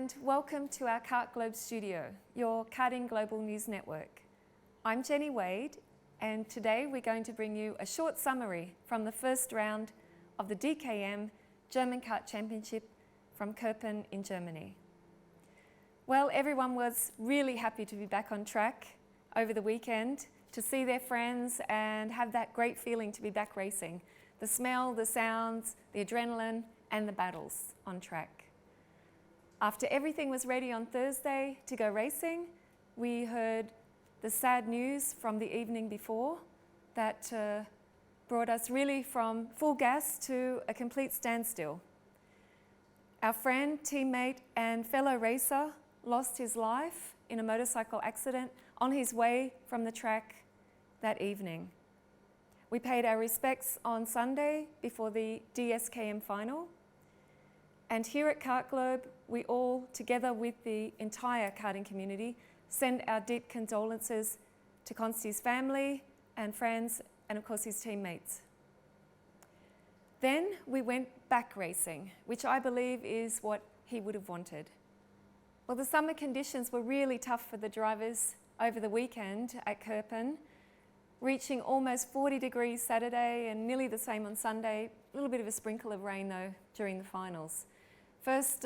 and welcome to our KartGlobe studio, your karting global news network. I'm Jenny Wade, and today we're going to bring you a short summary from the first round of the DKM German Kart Championship from Kerpen in Germany. Well, everyone was really happy to be back on track over the weekend, to see their friends and have that great feeling to be back racing. The smell, the sounds, the adrenaline, and the battles on track. After everything was ready on Thursday to go racing, we heard the sad news from the evening before that brought us really from full gas to a complete standstill. Our friend, teammate, and fellow racer lost his life in a motorcycle accident on his way from the track that evening. We paid our respects on Sunday before the DSKM final. And here at KartGlobe, we all, together with the entire karting community, send our deep condolences to Konsti's family and friends, and of course his teammates. Then we went back racing, which I believe is what he would have wanted. Well, the summer conditions were really tough for the drivers over the weekend at Kerpen, reaching almost 40 degrees Saturday and nearly the same on Sunday. A little bit of a sprinkle of rain though during the finals. First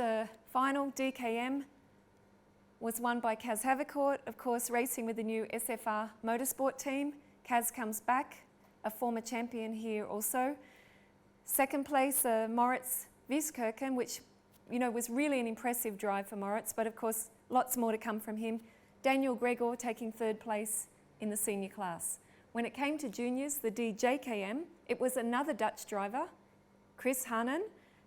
final, DKM, was won by Kaz Havercourt, of course racing with the new SFR motorsport team. Kaz comes back, a former champion here also. Second place, Moritz Wieskirchen, which was really an impressive drive for Moritz, but of course lots more to come from him. Daniel Gregor taking third place in the senior class. When it came to juniors, the DJKM, it was another Dutch driver, Chris Hanen,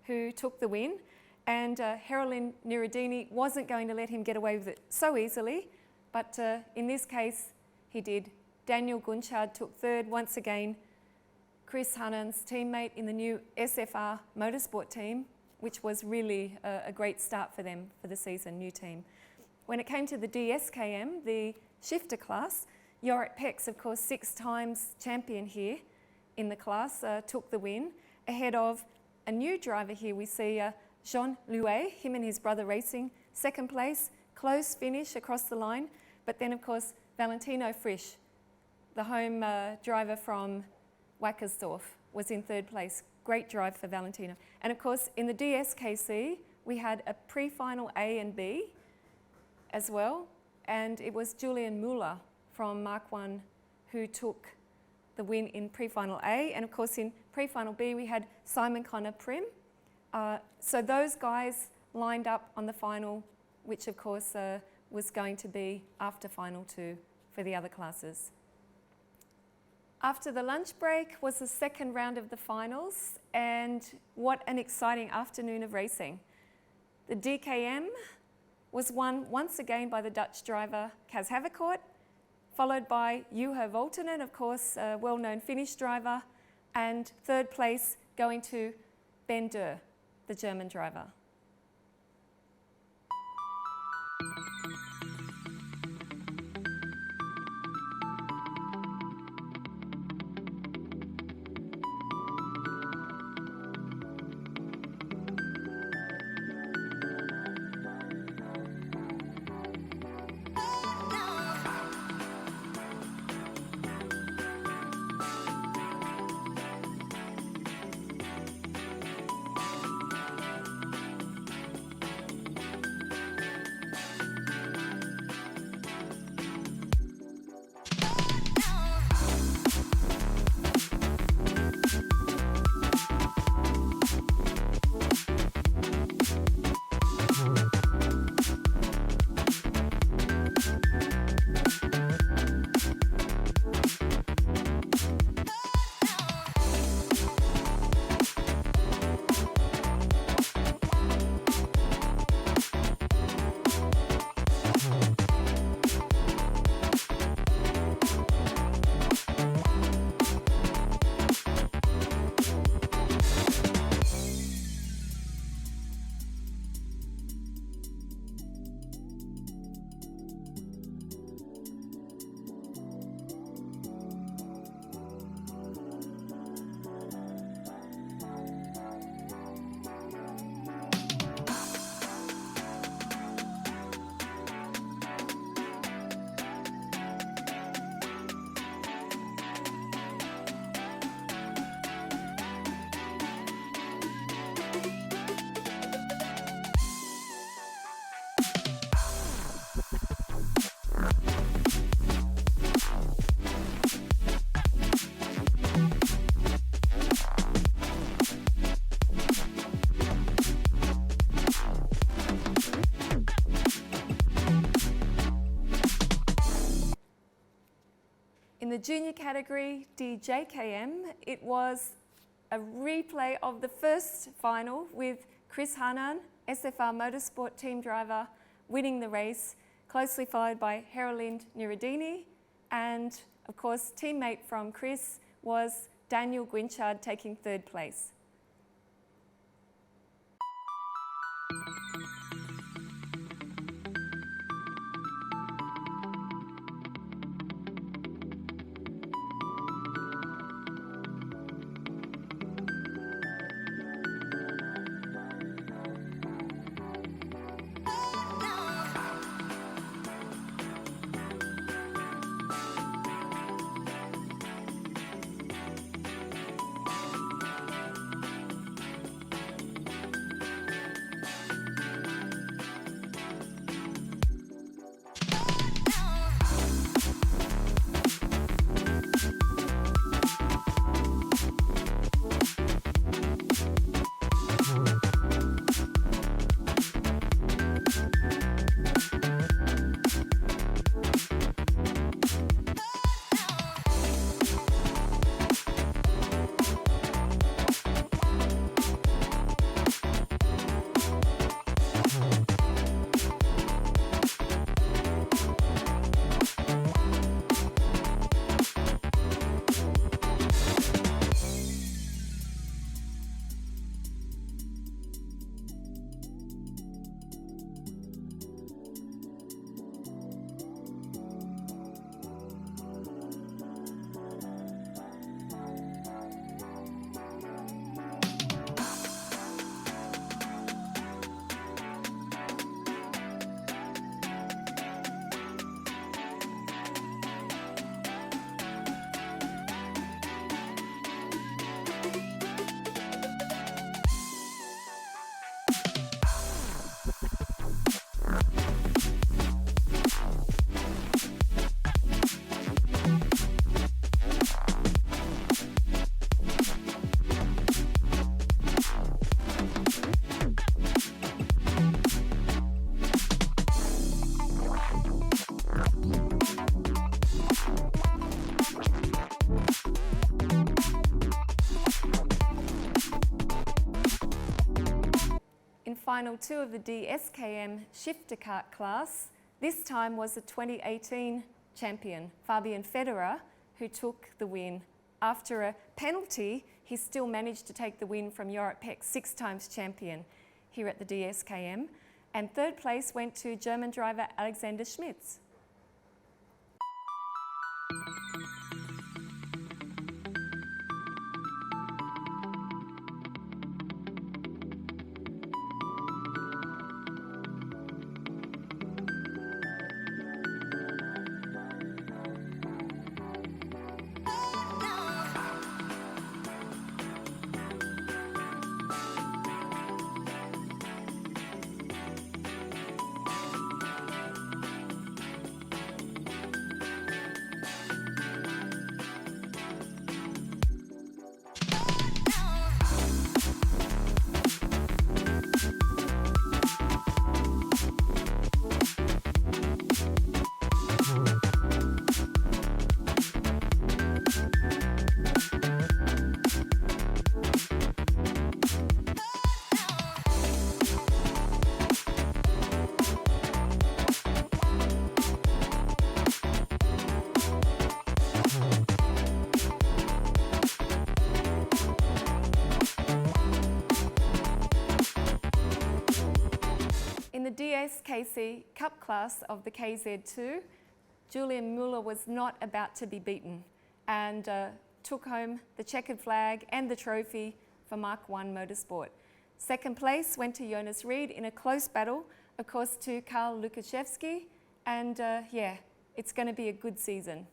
who took the win. And Herolin Niradini wasn't going to let him get away with it so easily, but in this case, he did. Daniel Gunchard took third once again. Chris Hanen's teammate in the new SFR motorsport team, which was really a great start for them for the season, new team. When it came to the DSKM, the shifter class, Jorrit Pex, of course, 6 times champion here in the class, took the win, ahead of a new driver here. We see Jean Louet, him and his brother racing, second place, close finish across the line. But then, of course, Valentino Frisch, the home driver from Wackersdorf, was in third place. Great drive for Valentino. And of course, in the DSKC, we had a pre-final A and B as well. And it was Julian Muller from Mark 1 who took the win in pre-final A. And of course, in pre-final B, we had Simon Connor Prim. So those guys lined up on the final, which of course was going to be after final 2 for the other classes. After the lunch break was the second round of the finals, and what an exciting afternoon of racing. The DKM was won once again by the Dutch driver Kaz Havercourt, followed by Juho Voltonen, of course, a well-known Finnish driver, and third place going to Ben Durr, the German driver. In the junior category, DJKM, it was a replay of the first final with Chris Hanan, SFR Motorsport team driver, winning the race, closely followed by Heralind Nuruddini, and of course, teammate from Chris was Daniel Guinchard taking third place. Final two of the DSKM shifter kart class, this time was the 2018 champion, Fabian Federer, who took the win. After a penalty, he still managed to take the win from Jorrit Peck, 6 times champion here at the DSKM. And third place went to German driver Alexander Schmitz. In the DSKC Cup class of the KZ2, Julian Müller was not about to be beaten and took home the checkered flag and the trophy for Mark 1 Motorsport. Second place went to Jonas Reed in a close battle, of course, to Karl Lukaszewski, and yeah, it's going to be a good season.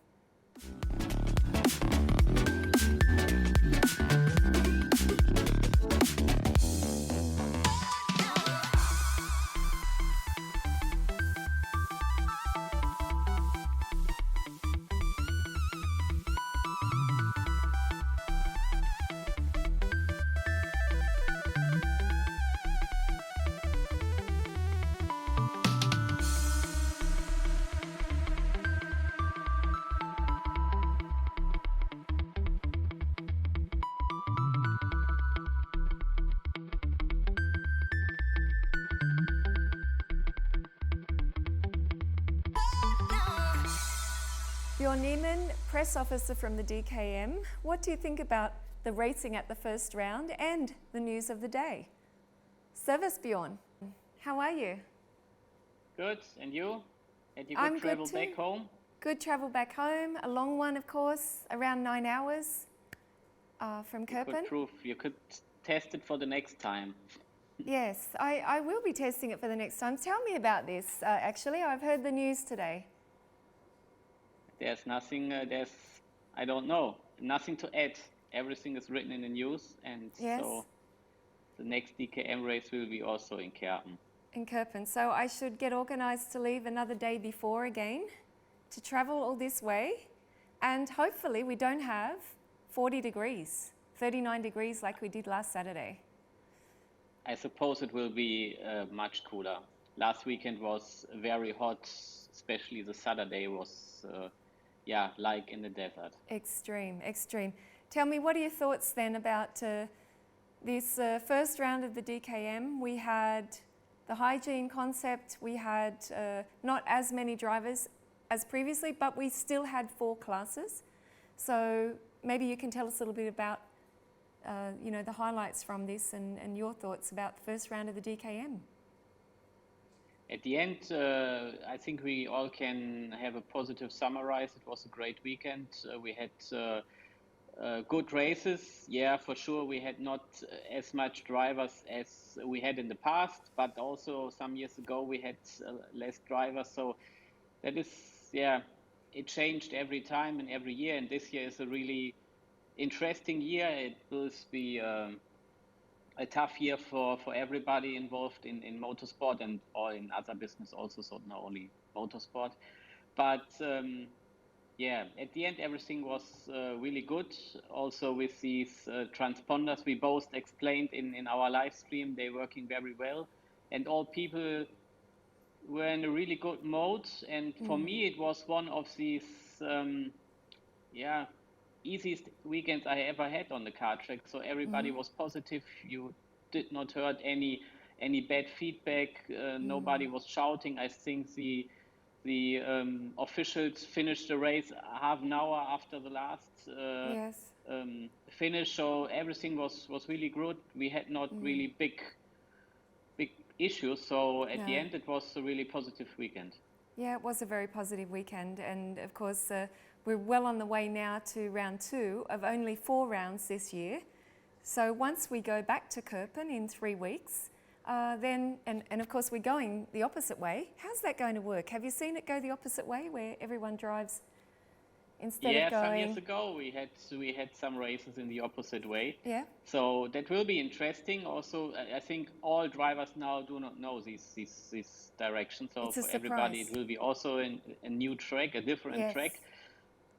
Bjorn Niemann, press officer from the DKM. What do you think about the racing at the first round and the news of the day? Servus, Bjorn. How are you? Good, and you? Had you I'm good travel good too. back home? Good travel back home, a long one, of course, around 9 hours from Kerpen. Good proof. You could test it for the next time. Yes, I will be testing it for the next time. Tell me about this, actually. I've heard the news today. There's nothing, I don't know, nothing to add. Everything is written in the news, and Yes. so the next DKM race will be also in Kerpen. In Kerpen. So I should get organised to leave another day before again to travel all this way, and hopefully we don't have 40 degrees, 39 degrees like we did last Saturday. I suppose it will be much cooler. Last weekend was very hot, especially the Saturday was, like in the desert. Extreme, extreme. Tell me, what are your thoughts then about this first round of the DKM? We had the hygiene concept, we had not as many drivers as previously, but we still had 4 classes. So maybe you can tell us a little bit about the highlights from this and your thoughts about the first round of the DKM. At the end, I think we all can have a positive summarize. It was a great weekend. We had good races. Yeah, for sure. We had not as much drivers as we had in the past, but also some years ago we had less drivers. So that is, it changed every time and every year. And this year is a really interesting year. It will be a tough year for everybody involved in motorsport and or in other business also, so not only motorsport. But at the end everything was really good. Also with these transponders we both explained in our live stream, they're working very well. And all people were in a really good mode. And for me it was one of these easiest weekends I ever had on the kart track. So everybody was positive. You did not heard any bad feedback. Nobody was shouting. I think the officials finished the race half an hour after the last finish. So everything was really good. We had not really big issues. So at the end, it was a really positive weekend. Yeah, it was a very positive weekend. And of course, we're well on the way now to round 2 of only 4 rounds this year. So once we go back to Kerpen in 3 weeks, then of course we're going the opposite way. How's that going to work? Have you seen it go the opposite way, where everyone drives instead of going? Some years ago we had some races in the opposite way. Yeah. So that will be interesting. Also, I think all drivers now do not know this direction. So for everybody, it will be also a new track, a different track.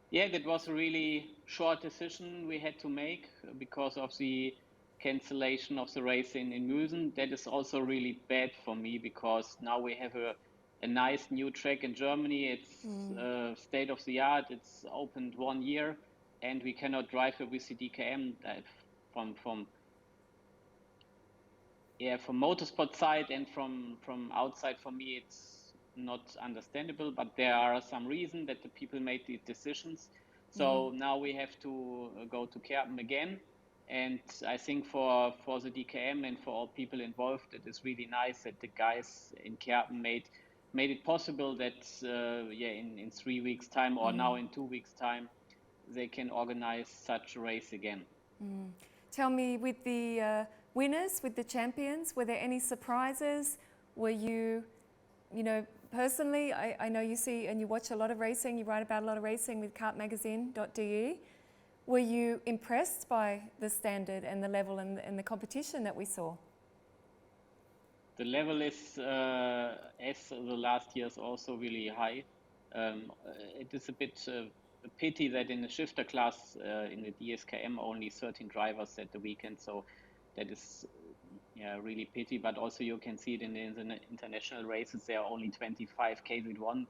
Yeah, that was a really short decision we had to make because of the cancellation of the race in Müsen. That is also really bad for me because now we have a nice new track in Germany. It's state of the art. It's opened 1 year, and we cannot drive it with the DKM from motorsport side and from outside. For me, it's not understandable, but there are some reasons that the people made these decisions. So now we have to go to Kerpen again. And I think for the DKM and for all people involved, it is really nice that the guys in Kerpen made it possible that in 3 weeks time or now in 2 weeks time, they can organize such a race again. Tell me, with the winners, with the champions, were there any surprises? Were you personally, I know you see and you watch a lot of racing, you write about a lot of racing with Magazin.de. Were you impressed by the standard and the level and the competition that we saw? The level is, as the last years, also really high. It is a bit a pity that in the shifter class in the DSKM only 13 drivers at the weekend, so that is really pity. But also you can see it in the international races, there are only 25 KZ1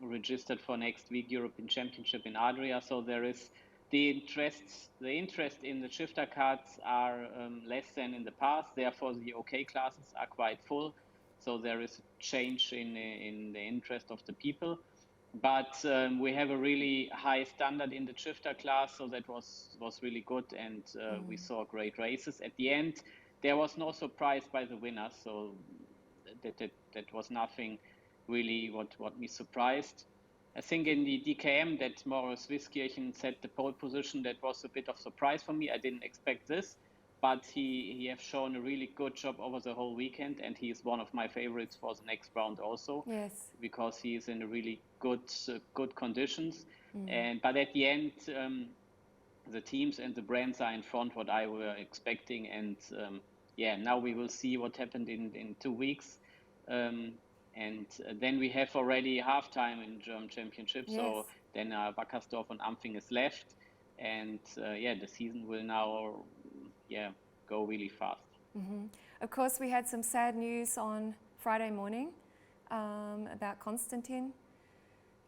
registered for next week European Championship in Adria. So there is the interest in the shifter cards are less than in the past. Therefore, the OK classes are quite full. So there is a change in the interest of the people. but we have a really high standard in the drifter class, so that was really good, and we saw great races. At the end, there was no surprise by the winners, so that was nothing really what me surprised. I think in the DKM that Moritz Wiskirchen set the pole position, that was a bit of surprise for me. I didn't expect this, but he has shown a really good job over the whole weekend, and he is one of my favorites for the next round also. Yes. Because he is in a really good conditions. But at the end, the teams and the brands are in front what I were expecting, and now we will see what happened in 2 weeks. And then we have already halftime in German Championship. Yes. So then Wackersdorf and Ampfing is left. And the season will now go really fast. Of course, we had some sad news on Friday morning about Konstantin.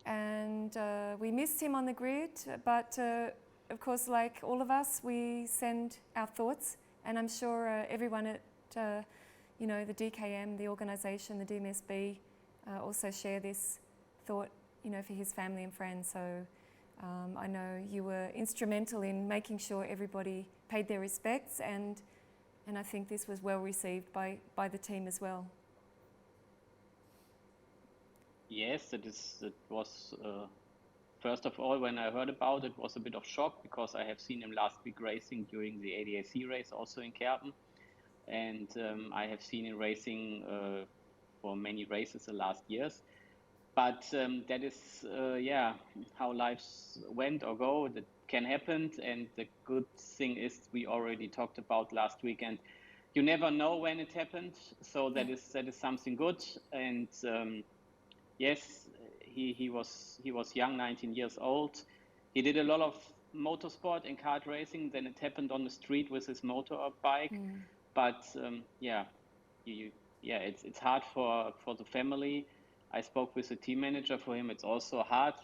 And we missed him on the grid. But of course, like all of us, we send our thoughts. And I'm sure everyone at the DKM, the organisation, the DMSB, also share this thought, for his family and friends. So I know you were instrumental in making sure everybody paid their respects, and I think this was well received by the team as well. Yes, it was. First of all, when I heard about it, was a bit of shock, because I have seen him last week racing during the ADAC race, also in Kerpen. And I have seen him racing for many races the last years. But that is, how lives went or go. That can happen. And the good thing is, we already talked about last weekend, you never know when it happened. So that is something good. And yes, he was young, 19 years old. He did a lot of motorsport and kart racing. Then it happened on the street with his motorbike. But it's hard for the family. I spoke with the team manager. For him, it's also hard.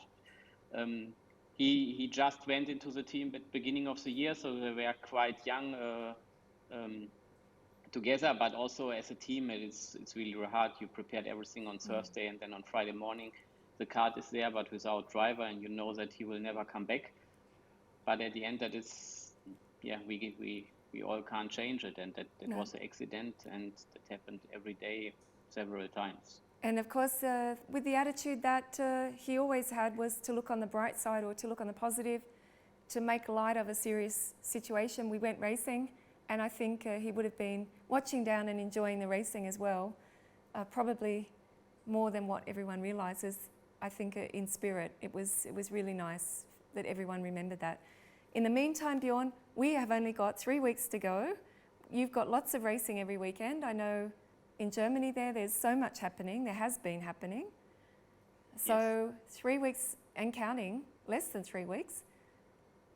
He just went into the team at the beginning of the year, so they were quite young together. But also as a team, it's really hard. You prepared everything on Thursday, and then on Friday morning, the kart is there, but without driver, and you know that he will never come back. But at the end, that is, we all can't change it, and that was an accident, and that happened every day, several times. And of course, with the attitude that he always had, was to look on the bright side, or to look on the positive, to make light of a serious situation. We went racing, and I think he would have been watching down and enjoying the racing as well, probably more than what everyone realises. I think in spirit, it was really nice that everyone remembered that. In the meantime, Bjorn, we have only got 3 weeks to go. You've got lots of racing every weekend. I know in Germany there's so much happening. There has been happening. So 3 weeks and counting, less than 3 weeks.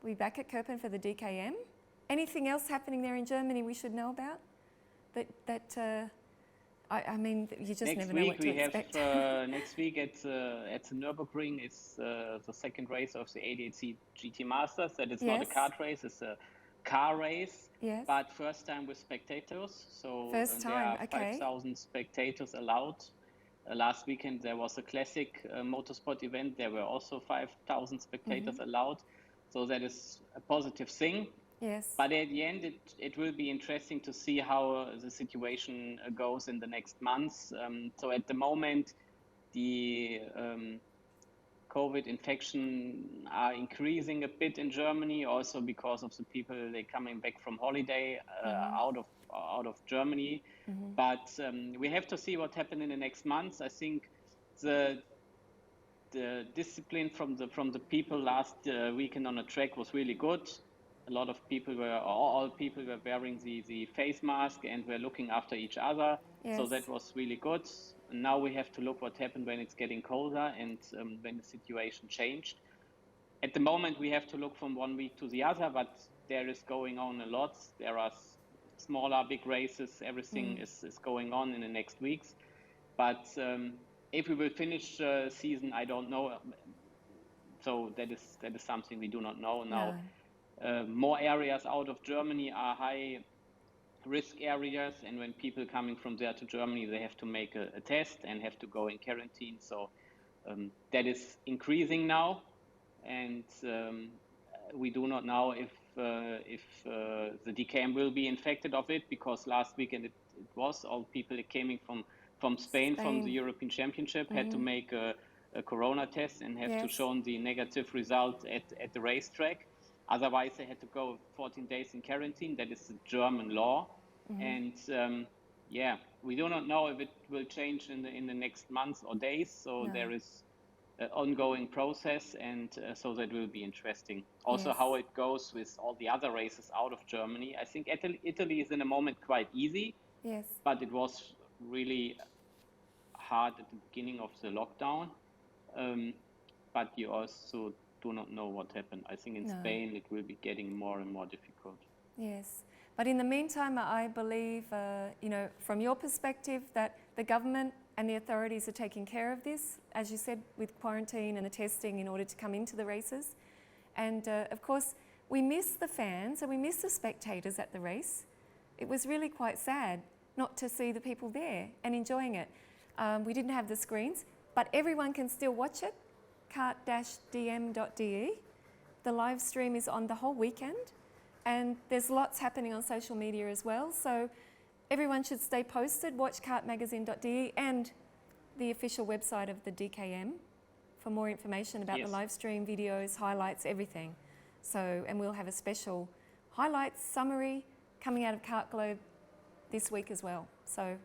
We'll be back at Kerpen for the DKM. Anything else happening there in Germany we should know about? I mean, you just never know what to expect. Next week at the Nürburgring is the second race of the ADAC GT Masters. That is not a kart race, it's a car race. Yes. But first time with spectators. So first time, there are 5,000 spectators allowed. Last weekend there was a classic motorsport event. There were also 5,000 spectators allowed. So that is a positive thing. Yes. But at the end, it will be interesting to see how the situation goes in the next months. So at the moment, the COVID infection are increasing a bit in Germany, also because of the people they coming back from holiday out of Germany. But we have to see what happens in the next months. I think the discipline from the people last weekend on the track was really good. A lot of people all people were wearing the face mask and were looking after each other. Yes. So that was really good. Now we have to look what happened when it's getting colder and when the situation changed. At the moment, we have to look from 1 week to the other, but there is going on a lot. There are smaller, big races. Everything is going on in the next weeks. But if we will finish the season, I don't know. So that is something we do not know now. No. More areas out of Germany are high risk areas, and when people coming from there to Germany, they have to make a test and have to go in quarantine. So That is increasing now, and we do not know if the DKM will be infected of it, because last weekend it was all people came from Spain, from the European Championship, had to make a corona test and have to show the negative result at the racetrack. Otherwise, they had to go 14 days in quarantine. That is the German law. And we do not know if it will change in the next months or days. So there is an ongoing process, and so that will be interesting. Also, how it goes with all the other races out of Germany. I think Italy is in a moment quite easy, but it was really hard at the beginning of the lockdown. But you also do not know what happened. I think in Spain it will be getting more and more difficult. Yes, but in the meantime, I believe, from your perspective, that the government and the authorities are taking care of this, as you said, with quarantine and the testing in order to come into the races. And of course, we miss the fans and we miss the spectators at the race. It was really quite sad not to see the people there and enjoying it. We didn't have the screens, but everyone can still watch it, kart-dm.de. The live stream is on the whole weekend, and there's lots happening on social media as well. So everyone should stay posted, watch kartmagazine.de and the official website of the DKM for more information about the live stream, videos, highlights, everything. So, and we'll have a special highlights summary coming out of KartGlobe this week as well. So,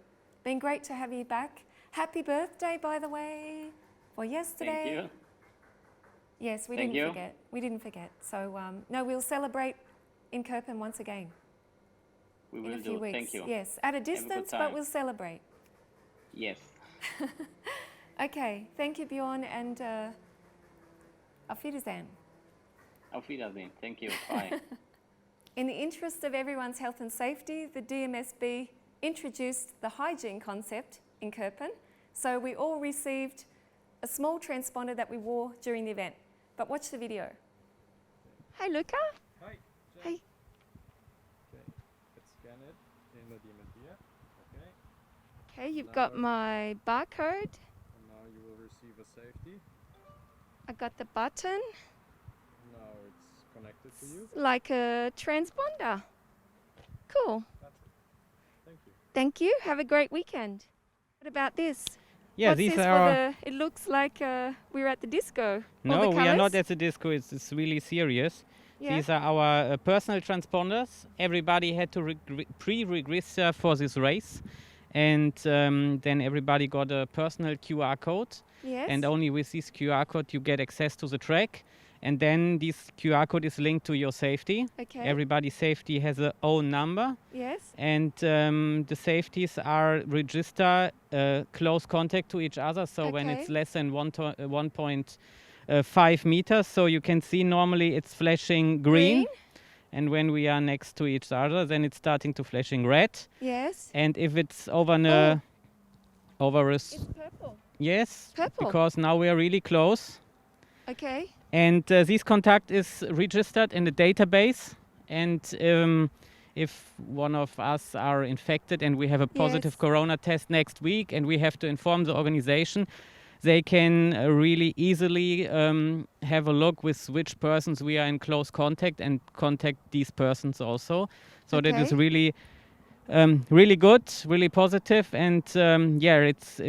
been great to have you back. Happy birthday, by the way, for yesterday. Thank you. Yes, we didn't forget. We didn't forget. So, no, we'll celebrate in Kerpen once again. We in will a few do. weeks. Thank you. Yes, at a distance, but we'll celebrate. Yes. Okay, thank you, Bjorn, and auf Wiedersehen. Auf Wiedersehen. Thank you. Bye. In the interest of everyone's health and safety, the DMSB introduced the hygiene concept in Kerpen. So we all received a small transponder that we wore during the event. But watch the video. Hi, Luca. Hi. Hi. Okay, let's scan it in the DMSB. Okay. Okay, you've Now got my barcode. And now you will receive a safety. I got the button. Now it's connected to you. Like a transponder. Cool. That's it. Thank you. Thank you. Have a great weekend. What about this? Yeah, What's these this are. it looks like we're at the disco. All No, the we are not colours? at the disco. It's really serious. Yeah. These are our personal transponders. Everybody had to pre-register for this race, and then everybody got a personal QR code. Yes. And only with this QR code you get access to the track. And then this QR code is linked to your safety. Okay. Everybody's safety has a own number. Yes. And the safeties are register close contact to each other. So when it's less than 1.5 meters, so you can see normally it's flashing green. And when we are next to each other, then it's starting to flashing red. Yes. And if it's over It's purple. yes, Purple. because now we are really close. Okay. And this contact is registered in the database. And if one of us are infected and we have a positive corona test next week and we have to inform the organization, they can really easily have a look with which persons we are in close contact and contact these persons also. So that is really, really good, really positive, and it's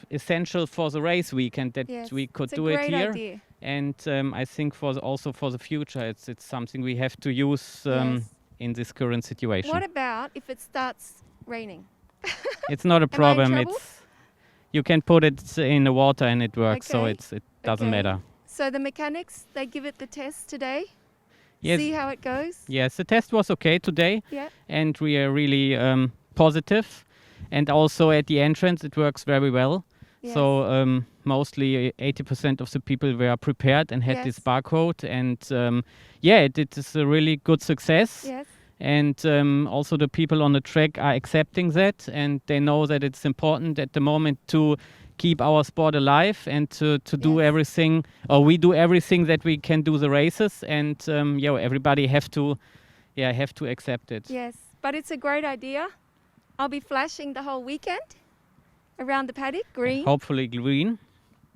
essential for the race weekend that we could do it here. Idea. And I think also for the future, it's something we have to use in this current situation. What about if it starts raining? It's not a problem. trouble? You can put it in the water and it works. So it doesn't matter. So the mechanics, they give it the test today. Yes. See how it goes. Yes, the test was okay today. Yeah. And we are really positive. And also at the entrance, it works very well. Yes. So mostly 80% of the people were prepared and had this barcode. And it is a really good success. Yes. And also the people on the track are accepting that. And they know that it's important at the moment to keep our sport alive and to do everything, or we do everything that we can do the races. And everybody have to accept it. Yes, but it's a great idea. I'll be flashing the whole weekend around the paddock, green. Hopefully green.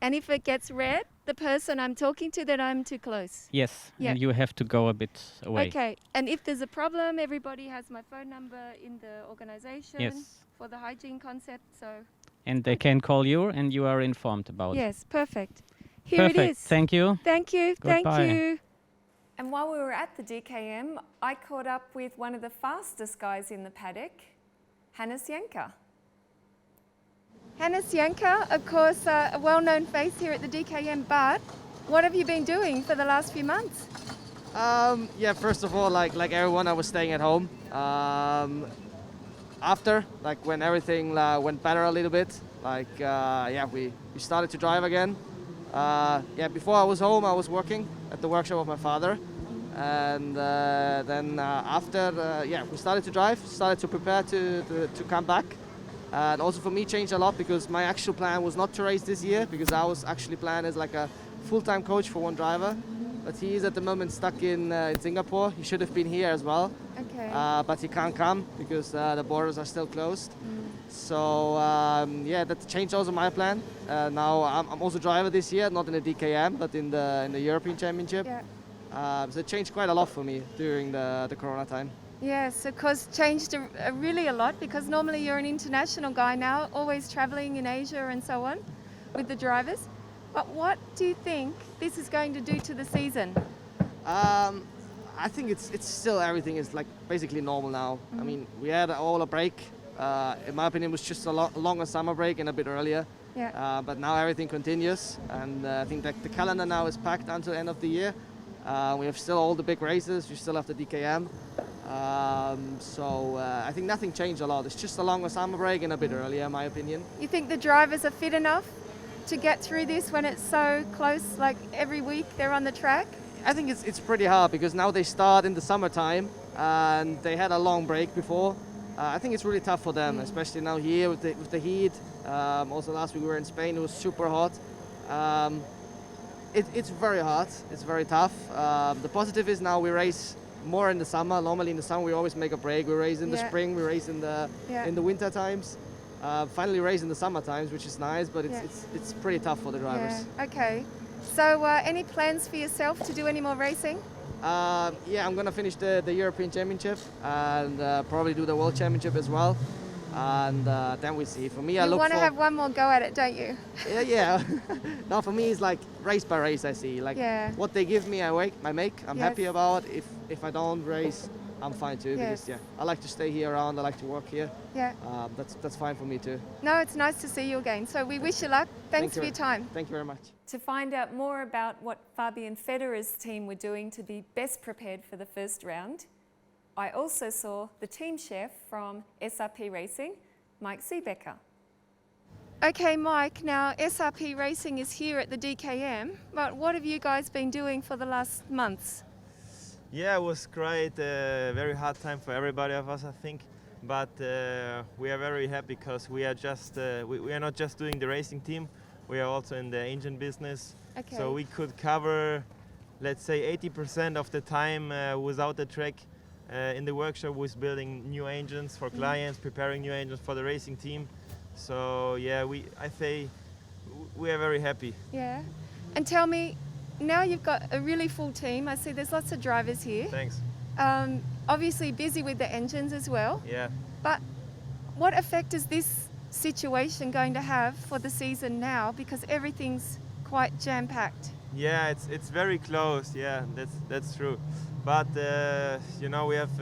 And if it gets red, the person I'm talking to, that I'm too close. Yes, Yeah. and you have to go a bit away. Okay, and if there's a problem, everybody has my phone number in the organization Yes. for the hygiene concept, so... And they can call you and you are informed about it. Yes, perfect. Here Perfect. it is. Thank you. Thank you, Goodbye. thank you. And while we were at the DKM, I caught up with one of the fastest guys in the paddock, Hannes Janker. Hannes Janker, of course, a well-known face here at the DKM, but what have you been doing for the last few months? Yeah, first of all, like everyone, I was staying at home. After, like when everything went better a little bit, we started to drive again. Before I was home, I was working at the workshop of my father. And then after, we started to drive, started to prepare to come back. And also for me changed a lot because my actual plan was not to race this year because I was actually planned as like a full-time coach for one driver. But he is at the moment stuck in Singapore. He should have been here as well. Okay. But he can't come because the borders are still closed. So that changed also my plan. Now I'm also driver this year, not in the DKM, but in the European Championship. Yeah. So it changed quite a lot for me during the Corona time. Yes, of course, changed really a lot because normally you're an international guy now, always traveling in Asia and so on with the drivers. But what do you think this is going to do to the season? I think it's still everything is like basically normal now. I mean, we had all a break. In my opinion, it was just a longer summer break and a bit earlier. Yeah. But now everything continues, and I think that the calendar now is packed until the end of the year. We have still all the big races. We still have the DKM. I think nothing changed a lot. It's just a longer summer break and a bit earlier, in my opinion. You think the drivers are fit enough to get through this when it's so close, like every week they're on the track? I think it's pretty hard because now they start in the summertime and they had a long break before. I think it's really tough for them, especially now here with the heat. Also last week we were in Spain, it was super hot. It's very hard, it's very tough. The positive is now we race more in the summer. Normally in the summer we always make a break. We race in the spring, we race in the winter times. Finally race in the summer times, which is nice, but it's pretty tough for the drivers. Yeah. Okay. So any plans for yourself to do any more racing? I'm gonna finish the European Championship and probably do the World Championship as well. And then we see. For me, I You look want to for... have one more go at it, don't you? Yeah. Now for me, it's like race by race. I see. Like what they give me, I make. I'm happy about. If I don't race, I'm fine too. Because I like to stay here around. I like to work here. Yeah. That's fine for me too. No, it's nice to see you again. So we wish you luck. Thanks for your time. Thank you very much. To find out more about what Fabian Federer's team were doing to be best prepared for the first round, I also saw the team chef from SRP Racing, Mike Seebecker. Okay, Mike, now SRP Racing is here at the DKM, but what have you guys been doing for the last months? Yeah, it was great, very hard time for everybody of us, I think. But we are very happy because we are just we are not just doing the racing team, we are also in the engine business. Okay. So we could cover, let's say, 80% of the time without the track in the workshop with building new engines for clients, preparing new engines for the racing team. So yeah, I say we are very happy. Yeah. And tell me, now you've got a really full team. I see there's lots of drivers here. Thanks. Obviously busy with the engines as well. Yeah. But what effect is this situation going to have for the season now? Because everything's quite jam-packed. Yeah, it's very close. Yeah, that's true. But you know, we have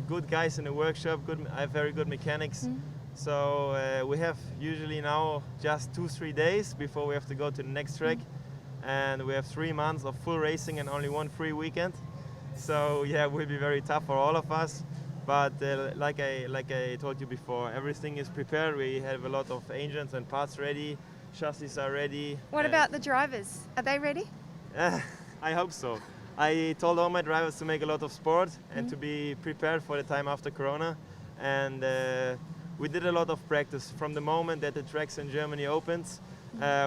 good guys in the workshop. I have very good mechanics. So we have usually now just 2-3 days before we have to go to the next track, and we have 3 months of full racing and only one free weekend. So yeah, it will be very tough for all of us. But like I told you before, everything is prepared. We have a lot of engines and parts ready. Chassis are ready. What about the drivers? Are they ready? I hope so. I told all my drivers to make a lot of sport and to be prepared for the time after Corona. And we did a lot of practice from the moment that the tracks in Germany opens.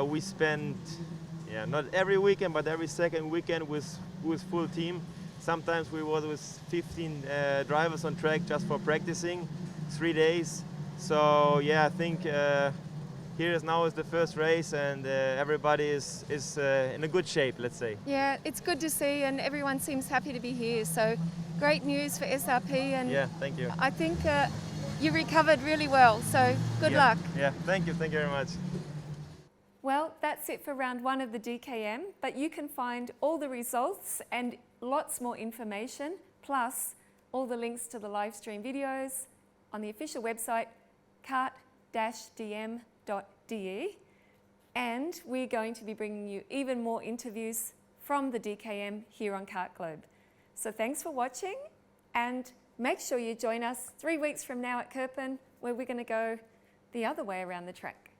We spent, not every weekend, but every second weekend with full team. Sometimes we were with 15 drivers on track just for practicing, 3 days. So yeah, I think here is now is the first race, and everybody is in a good shape, let's say. Yeah, it's good to see, and everyone seems happy to be here. So great news for SRP, and Yeah, thank you. I think you recovered really well. So good luck. Yeah, thank you very much. Well, that's it for round 1 of the DKM, but you can find all the results and lots more information, plus all the links to the live stream videos on the official website kart-dm.de, and we're going to be bringing you even more interviews from the DKM here on KartGlobe. So thanks for watching, and make sure you join us 3 weeks from now at Kerpen, where we're going to go the other way around the track.